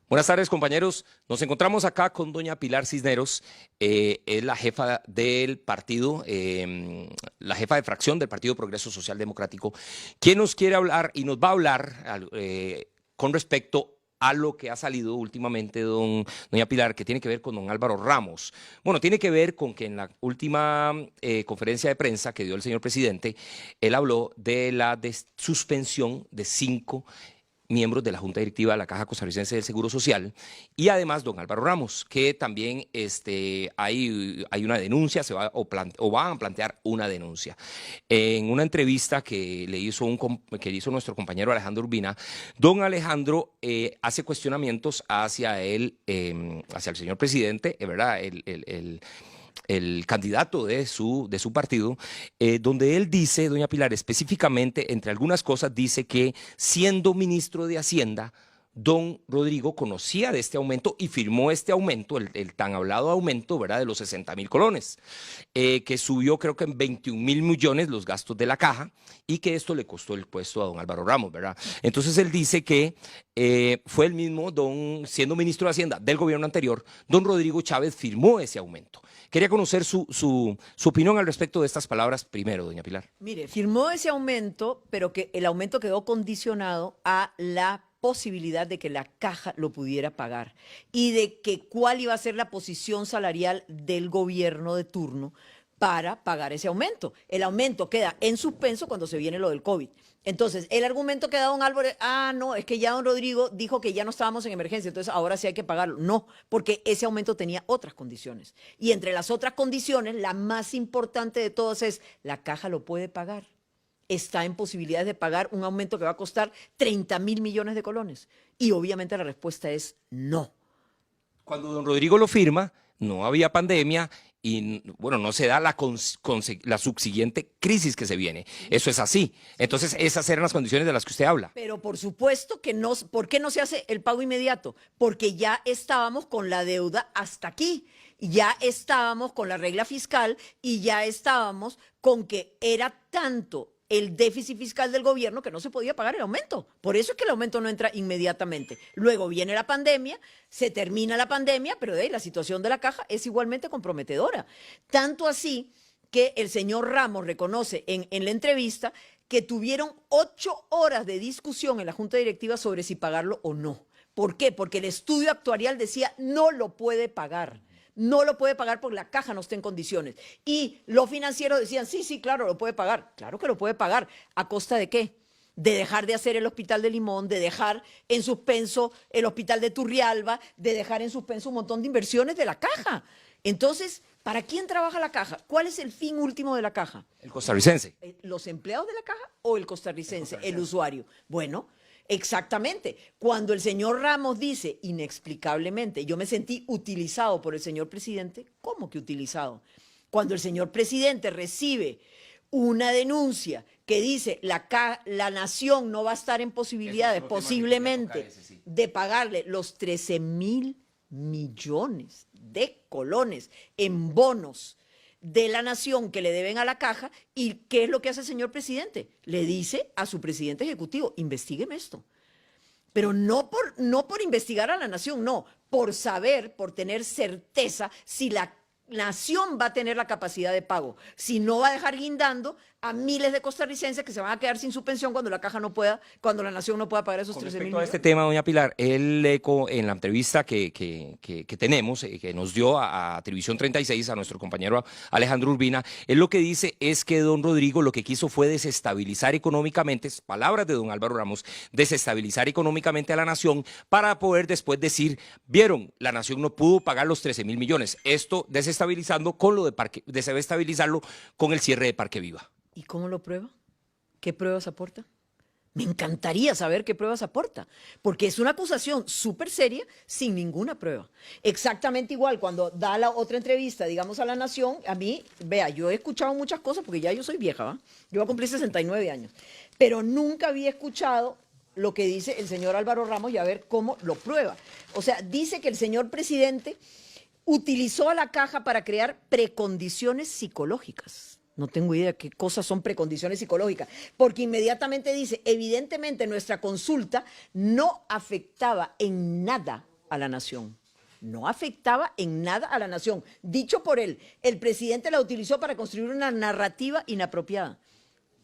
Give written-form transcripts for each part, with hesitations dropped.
Buenas tardes, compañeros. Nos encontramos acá con doña Pilar Cisneros, es la jefa del partido, la jefa de fracción del Partido Progreso Social Democrático, quien nos quiere hablar y nos va a hablar con respecto a lo que ha salido últimamente, doña Pilar, que tiene que ver con don Álvaro Ramos. Bueno, tiene que ver con que en la última conferencia de prensa que dio el señor presidente, él habló de la suspensión de 5 miembros de la Junta Directiva de la Caja Costarricense del Seguro Social, y además don Álvaro Ramos, que también hay una denuncia, o van a plantear una denuncia. En una entrevista que le hizo, nuestro compañero Alejandro Urbina, don Alejandro hace cuestionamientos hacia él, hacia el señor presidente, ¿verdad? El candidato de su partido, donde él dice, doña Pilar, específicamente, entre algunas cosas, dice que siendo ministro de Hacienda, don Rodrigo conocía de este aumento y firmó este aumento, el tan hablado aumento, ¿verdad?, de los 60.000 colones, que subió creo que en 21.000 millones los gastos de la caja y que esto le costó el puesto a don Álvaro Ramos, ¿verdad? Entonces él dice que fue el mismo, siendo ministro de Hacienda del gobierno anterior, don Rodrigo Chávez firmó ese aumento. Quería conocer su opinión al respecto de estas palabras primero, doña Pilar. Mire, firmó ese aumento, pero que el aumento quedó condicionado a la posibilidad de que la caja lo pudiera pagar y de que cuál iba a ser la posición salarial del gobierno de turno para pagar ese aumento. El aumento queda en suspenso cuando se viene lo del COVID. Entonces, el argumento que da don Álvaro, no, es que ya don Rodrigo dijo que ya no estábamos en emergencia, entonces ahora sí hay que pagarlo. No, porque ese aumento tenía otras condiciones. Y entre las otras condiciones, la más importante de todas es, la caja lo puede pagar. Está en posibilidades de pagar un aumento que va a costar 30.000 millones de colones. Y obviamente la respuesta es no. Cuando don Rodrigo lo firma, no había pandemia y, bueno, no se da la subsiguiente crisis que se viene. Eso es así. Entonces, esas eran las condiciones de las que usted habla. Pero por supuesto que no. ¿Por qué no se hace el pago inmediato? Porque ya estábamos con la deuda hasta aquí. Ya estábamos con la regla fiscal y ya estábamos con que era tanto el déficit fiscal del gobierno que no se podía pagar el aumento. Por eso es que el aumento no entra inmediatamente. Luego viene la pandemia, se termina la pandemia, pero la situación de la caja es igualmente comprometedora. Tanto así que el señor Ramos reconoce en la entrevista que tuvieron 8 horas de discusión en la Junta Directiva sobre si pagarlo o no. ¿Por qué? Porque el estudio actuarial decía no lo puede pagar. No lo puede pagar porque la caja no está en condiciones. Y los financieros decían, sí, claro, lo puede pagar. Claro que lo puede pagar. ¿A costa de qué? De dejar de hacer el Hospital de Limón, de dejar en suspenso el Hospital de Turrialba, de dejar en suspenso un montón de inversiones de la caja. Entonces, ¿para quién trabaja la caja? ¿Cuál es el fin último de la caja? El costarricense. ¿Los empleados de la caja o el costarricense, el usuario? Bueno, exactamente. Cuando el señor Ramos dice, inexplicablemente, yo me sentí utilizado por el señor presidente, ¿cómo que utilizado? Cuando el señor presidente recibe una denuncia que dice la nación no va a estar en posibilidades posiblemente de pagarle los 13.000 millones de colones en bonos de la nación que le deben a la caja, ¿y qué es lo que hace el señor presidente? Le dice a su presidente ejecutivo, investígueme esto. Pero no por investigar a la nación, no, por saber, por tener certeza si la nación va a tener la capacidad de pago, si no va a dejar guindando a miles de costarricenses que se van a quedar sin su pensión cuando la caja no pueda, cuando la nación no pueda pagar esos 13.000 millones. Respecto a este tema, doña Pilar, él en la entrevista que tenemos, que nos dio a Televisión 36, a nuestro compañero Alejandro Urbina, él lo que dice es que don Rodrigo lo que quiso fue desestabilizar económicamente, palabras de don Álvaro Ramos, desestabilizar económicamente a la nación para poder después decir, vieron, la nación no pudo pagar los 13.000 millones. Esto desestabilizando con lo de desestabilizarlo con el cierre de Parque Viva. ¿Y cómo lo prueba? ¿Qué pruebas aporta? Me encantaría saber qué pruebas aporta, porque es una acusación súper seria sin ninguna prueba. Exactamente igual cuando da la otra entrevista, digamos, a La Nación, a mí, vea, yo he escuchado muchas cosas porque ya yo soy vieja, ¿va? Yo voy a cumplir 69 años, pero nunca había escuchado lo que dice el señor Álvaro Ramos y a ver cómo lo prueba. O sea, dice que el señor presidente utilizó a la caja para crear precondiciones psicológicas. No tengo idea qué cosas son precondiciones psicológicas, porque inmediatamente dice, evidentemente nuestra consulta no afectaba en nada a la nación. No afectaba en nada a la nación. Dicho por él, el presidente la utilizó para construir una narrativa inapropiada.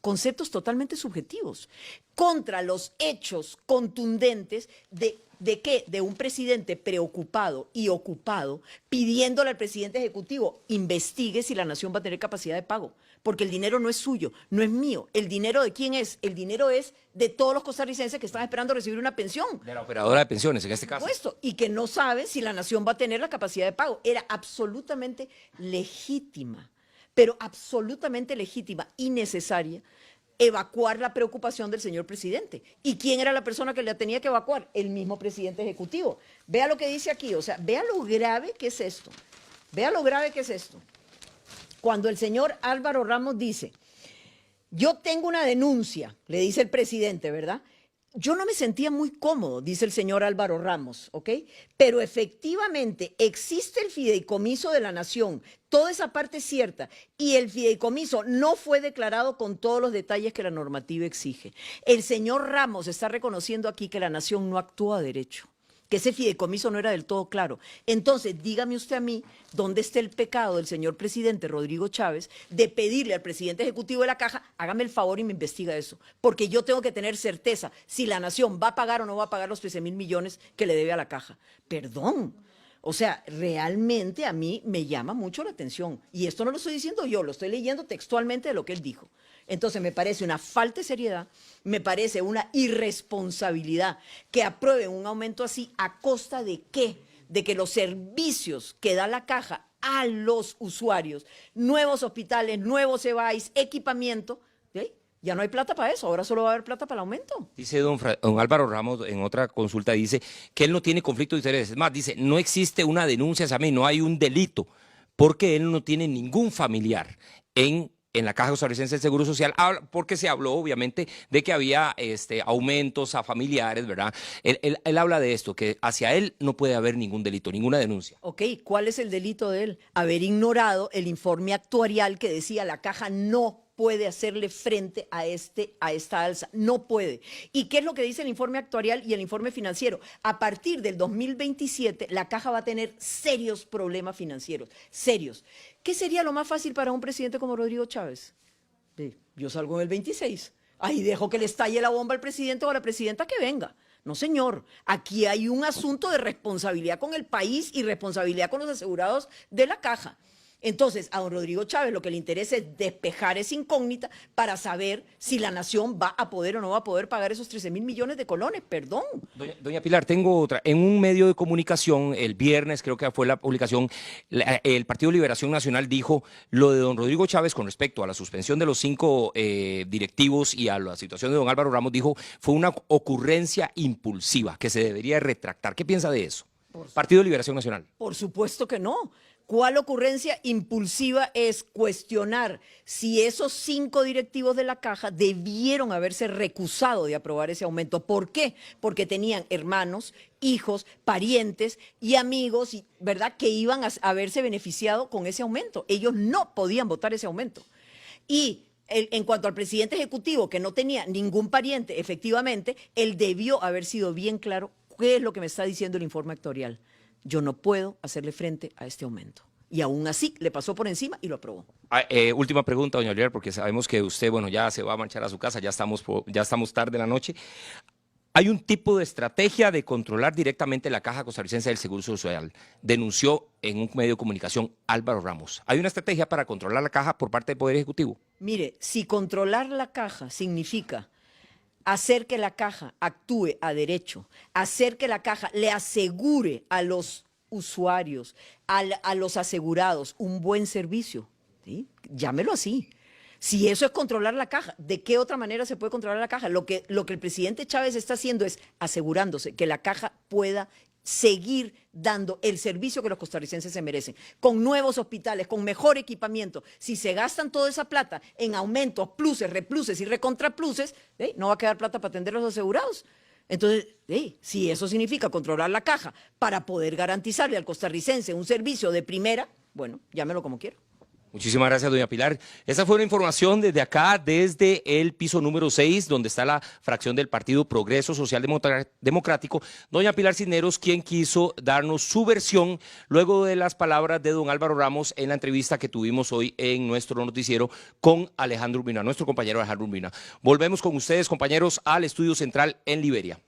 Conceptos totalmente subjetivos, contra los hechos contundentes ¿de qué? De un presidente preocupado y ocupado pidiéndole al presidente ejecutivo investigue si la nación va a tener capacidad de pago, porque el dinero no es suyo, no es mío. ¿El dinero de quién es? El dinero es de todos los costarricenses que están esperando recibir una pensión. De la operadora de pensiones, en este caso. Por supuesto, y que no sabe si la nación va a tener la capacidad de pago. Era absolutamente legítima, pero absolutamente legítima y necesaria evacuar la preocupación del señor presidente. ¿Y quién era la persona que la tenía que evacuar? El mismo presidente ejecutivo. Vea lo que dice aquí, o sea, vea lo grave que es esto. Vea lo grave que es esto. Cuando el señor Álvaro Ramos dice, yo tengo una denuncia, le dice el presidente, ¿verdad? Yo no me sentía muy cómodo, dice el señor Álvaro Ramos, ¿ok? Pero efectivamente existe el fideicomiso de la nación, toda esa parte es cierta, y el fideicomiso no fue declarado con todos los detalles que la normativa exige. El señor Ramos está reconociendo aquí que la nación no actuó a derecho, que ese fideicomiso no era del todo claro. Entonces, dígame usted a mí, ¿dónde está el pecado del señor presidente Rodrigo Chávez de pedirle al presidente ejecutivo de la Caja, hágame el favor y me investiga eso? Porque yo tengo que tener certeza si la nación va a pagar o no va a pagar los 13.000 millones que le debe a la Caja. Perdón. O sea, realmente a mí me llama mucho la atención. Y esto no lo estoy diciendo yo, lo estoy leyendo textualmente de lo que él dijo. Entonces me parece una falta de seriedad, me parece una irresponsabilidad que aprueben un aumento así a costa de ¿qué? De que los servicios que da la Caja a los usuarios, nuevos hospitales, nuevos EVAIS, equipamiento, ¿sí? Ya no hay plata para eso, ahora solo va a haber plata para el aumento. Dice don Álvaro Ramos en otra consulta, dice que él no tiene conflicto de intereses. Es más, dice, no existe una denuncia hacia mí, no hay un delito, porque él no tiene ningún familiar en la Caja Costarricense del Seguro Social, porque se habló obviamente de que había aumentos a familiares, ¿verdad? Él habla de esto, que hacia él no puede haber ningún delito, ninguna denuncia. Ok, ¿cuál es el delito de él? Haber ignorado el informe actuarial que decía la Caja no puede hacerle frente a esta alza, no puede. ¿Y qué es lo que dice el informe actuarial y el informe financiero? A partir del 2027, la Caja va a tener serios problemas financieros, serios. ¿Qué sería lo más fácil para un presidente como Rodrigo Chávez? Yo salgo en el 26, ahí dejo que le estalle la bomba al presidente o a la presidenta que venga. No, señor, aquí hay un asunto de responsabilidad con el país y responsabilidad con los asegurados de la Caja. Entonces, a don Rodrigo Chávez lo que le interesa es despejar esa incógnita para saber si la nación va a poder o no va a poder pagar esos 13.000 millones de colones, perdón. Doña Pilar, tengo otra. En un medio de comunicación, el viernes creo que fue la publicación, el Partido Liberación Nacional dijo lo de don Rodrigo Chávez con respecto a la suspensión de los 5 directivos y a la situación de don Álvaro Ramos, dijo fue una ocurrencia impulsiva que se debería retractar. ¿Qué piensa de eso? Partido Liberación Nacional. Por supuesto que no. ¿Cuál ocurrencia impulsiva es cuestionar si esos 5 directivos de la Caja debieron haberse recusado de aprobar ese aumento? ¿Por qué? Porque tenían hermanos, hijos, parientes y amigos, ¿verdad?, que iban a haberse beneficiado con ese aumento. Ellos no podían votar ese aumento. Y en cuanto al presidente ejecutivo, que no tenía ningún pariente, efectivamente, él debió haber sido bien claro qué es lo que me está diciendo el informe actuarial. Yo no puedo hacerle frente a este aumento. Y aún así le pasó por encima y lo aprobó. Última pregunta, doña Oliver, porque sabemos que usted, bueno, ya se va a marchar a su casa, ya estamos tarde en la noche. ¿Hay un tipo de estrategia de controlar directamente la Caja Costarricense del Seguro Social? Denunció en un medio de comunicación Álvaro Ramos. ¿Hay una estrategia para controlar la Caja por parte del Poder Ejecutivo? Mire, si controlar la Caja significa hacer que la Caja actúe a derecho, hacer que la Caja le asegure a los usuarios, a los asegurados, un buen servicio, ¿sí? Llámelo así. Si eso es controlar la Caja, ¿de qué otra manera se puede controlar la Caja? Lo que el presidente Chávez está haciendo es asegurándose que la Caja pueda seguir dando el servicio que los costarricenses se merecen, con nuevos hospitales, con mejor equipamiento. Si se gastan toda esa plata en aumentos, pluses, repluses y recontrapluses, no va a quedar plata para atender a los asegurados. Entonces, si eso significa controlar la Caja para poder garantizarle al costarricense un servicio de primera, bueno, llámelo como quiera. Muchísimas gracias, doña Pilar. Esa fue una información desde acá, desde el piso número 6, donde está la fracción del Partido Progreso Social Democrático. Doña Pilar Cisneros, quien quiso darnos su versión luego de las palabras de don Álvaro Ramos en la entrevista que tuvimos hoy en nuestro noticiero con Alejandro Urbina, nuestro compañero Alejandro Urbina. Volvemos con ustedes, compañeros, al estudio central en Liberia.